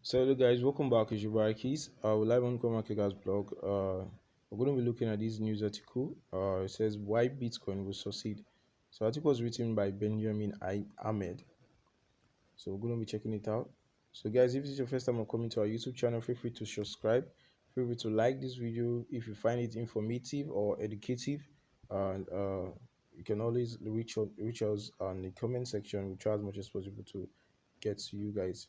So hello guys, welcome back. It's your boy Akahilz. We're live on CoinMarketCap's blog. We're going to be looking at this news article. It says why Bitcoin will succeed. So the article was written by Benjamin Ahmed. So we're going to be checking it out. So guys, if this is your first time of coming to our YouTube channel, feel free to subscribe. Feel free to like this video if you find it informative or educative. And you can always reach us on the comment section. We try as much as possible to get to you guys.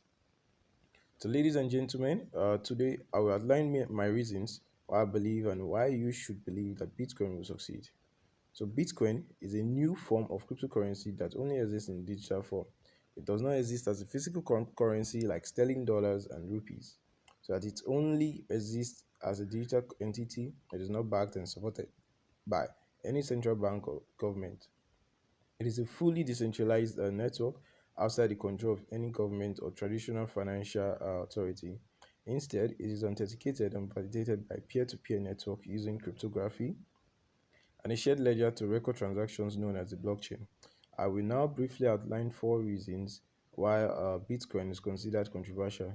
So, ladies and gentlemen, today I will outline my reasons why I believe and why you should believe that Bitcoin will succeed. So, Bitcoin is a new form of cryptocurrency that only exists in digital form. It does not exist as a physical currency like sterling dollars and rupees. So, that it only exists as a digital entity. It is not backed and supported by any central bank or government. It is a fully decentralized network outside the control of any government or traditional financial authority. Instead, it is authenticated and validated by peer-to-peer network using cryptography and a shared ledger to record transactions known as the blockchain. I will now briefly outline 4 reasons why Bitcoin is considered controversial.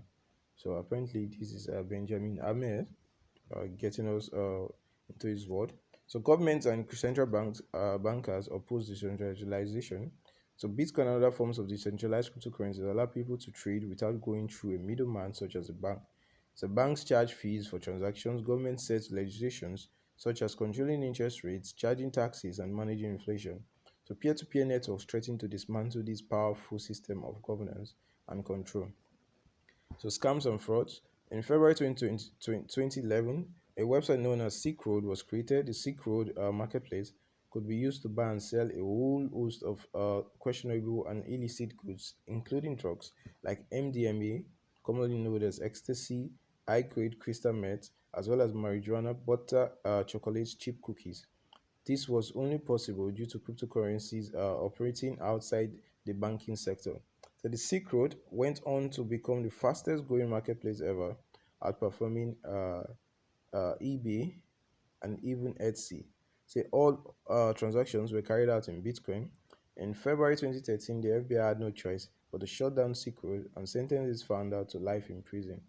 So apparently, this is Benjamin Ahmed getting us into his word. So governments and central banks bankers oppose decentralization. So Bitcoin and other forms of decentralized cryptocurrencies allow people to trade without going through a middleman such as a bank. So banks charge fees for transactions. Government sets legislations such as controlling interest rates, charging taxes, and managing inflation. So peer-to-peer networks threaten to dismantle this powerful system of governance and control. So scams and frauds. In February 2011, a website known as Silk Road was created. The Silk Road marketplace could be used to buy and sell a whole host of questionable and illicit goods, including drugs like MDMA, commonly known as ecstasy, high-grade crystal meth, as well as marijuana, butter, chocolates, chip cookies. This was only possible due to cryptocurrencies operating outside the banking sector. So the Silk Road went on to become the fastest growing marketplace ever, outperforming eBay and even Etsy. So all transactions were carried out in Bitcoin. In February 2013, the FBI had no choice but to shut down Silk Road and sentence its founder to life in prison.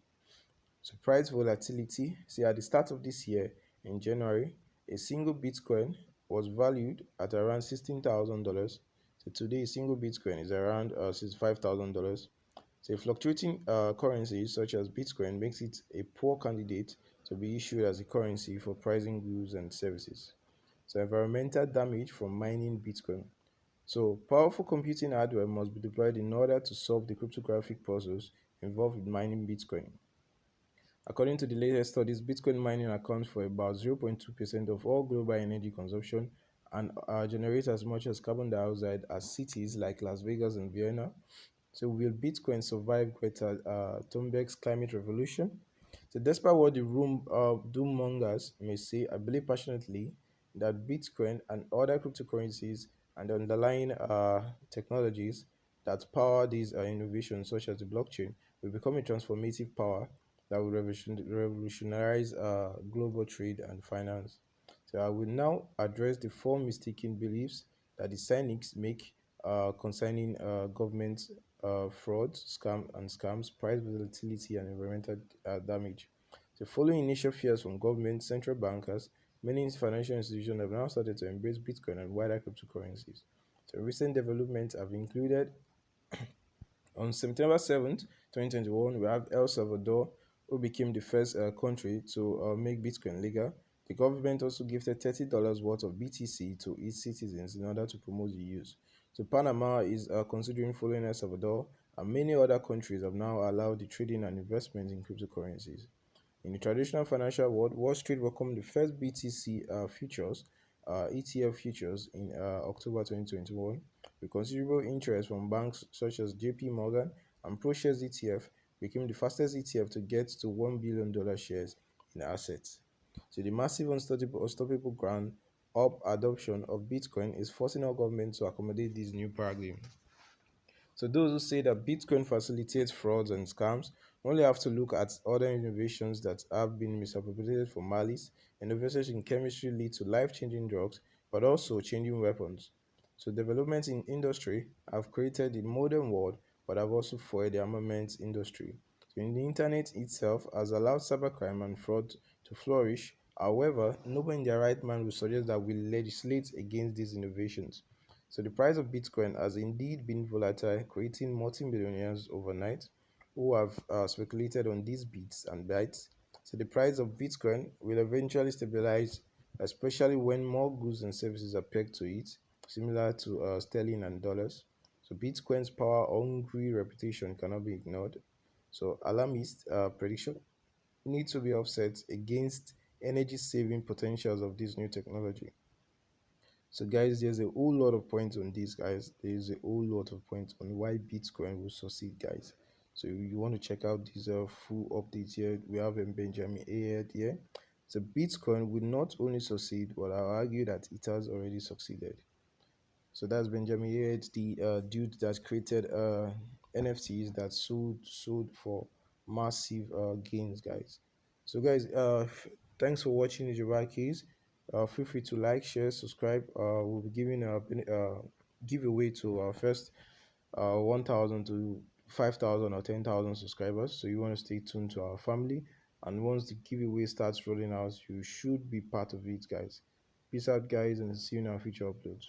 So price volatility. See, at the start of this year, in January, a single Bitcoin was valued at around $16,000. So today, a single Bitcoin is around $65,000. So fluctuating currencies such as Bitcoin makes it a poor candidate to be issued as a currency for pricing goods and services. So environmental damage from mining Bitcoin. So powerful computing hardware must be deployed in order to solve the cryptographic puzzles involved with mining Bitcoin. According to the latest studies, Bitcoin mining accounts for about 0.2% of all global energy consumption and generates as much as carbon dioxide as cities like Las Vegas and Vienna. So, will Bitcoin survive Greta Thunberg's climate revolution? So, despite what the doom mongers may say, I believe passionately that Bitcoin and other cryptocurrencies and the underlying technologies that power these innovations, such as the blockchain, will become a transformative power that will revolutionize global trade and finance. So I will now address the 4 mistaken beliefs that the cynics make concerning government fraud, scams, price volatility, and environmental damage. So following initial fears from government, central bankers, many financial institutions have now started to embrace Bitcoin and wider cryptocurrencies. So recent developments have included on September 7th, 2021, we have El Salvador, who became the first country to make Bitcoin legal. The government also gifted $30 worth of BTC to its citizens in order to promote the use. So Panama is considering following El Salvador, and many other countries have now allowed the trading and investment in cryptocurrencies. In the traditional financial world, Wall Street welcomed the first BTC futures, ETF futures in October 2021, with considerable interest from banks such as JP Morgan, and ProShares ETF became the fastest ETF to get to $1 billion shares in assets. So the massive unstoppable ground up adoption of Bitcoin is forcing our government to accommodate this new paradigm. So those who say that Bitcoin facilitates frauds and scams only have to look at other innovations that have been misappropriated for malice. Innovations in chemistry lead to life-changing drugs, but also changing weapons. So developments in industry have created the modern world, but have also foiled the armaments industry. The internet itself has allowed cybercrime and fraud to flourish. However, nobody in their right mind will suggest that we legislate against these innovations. So the price of Bitcoin has indeed been volatile, creating multi-millionaires overnight who have speculated on these bits and bytes. So the price of Bitcoin will eventually stabilize, especially when more goods and services are pegged to it, similar to sterling and dollars. So Bitcoin's power-hungry reputation cannot be ignored. So alarmist prediction need to be offset against energy-saving potentials of this new technology. So guys, there's a whole lot of points on this, guys. There's a whole lot of points on why Bitcoin will succeed, guys. So if you want to check out these full updates here, we have Benjamin A here. So Bitcoin will not only succeed, but I'll argue that it has already succeeded. So that's Benjamin Yates, the dude that created NFTs that sold for massive gains, guys. So guys, thanks for watching the Keys. Feel free to like, share, subscribe. We'll be giving a giveaway to our first 1,000 to 5,000 or 10,000 subscribers. So you want to stay tuned to our family. And once the giveaway starts rolling out, you should be part of it, guys. Peace out, guys, and see you in our future uploads.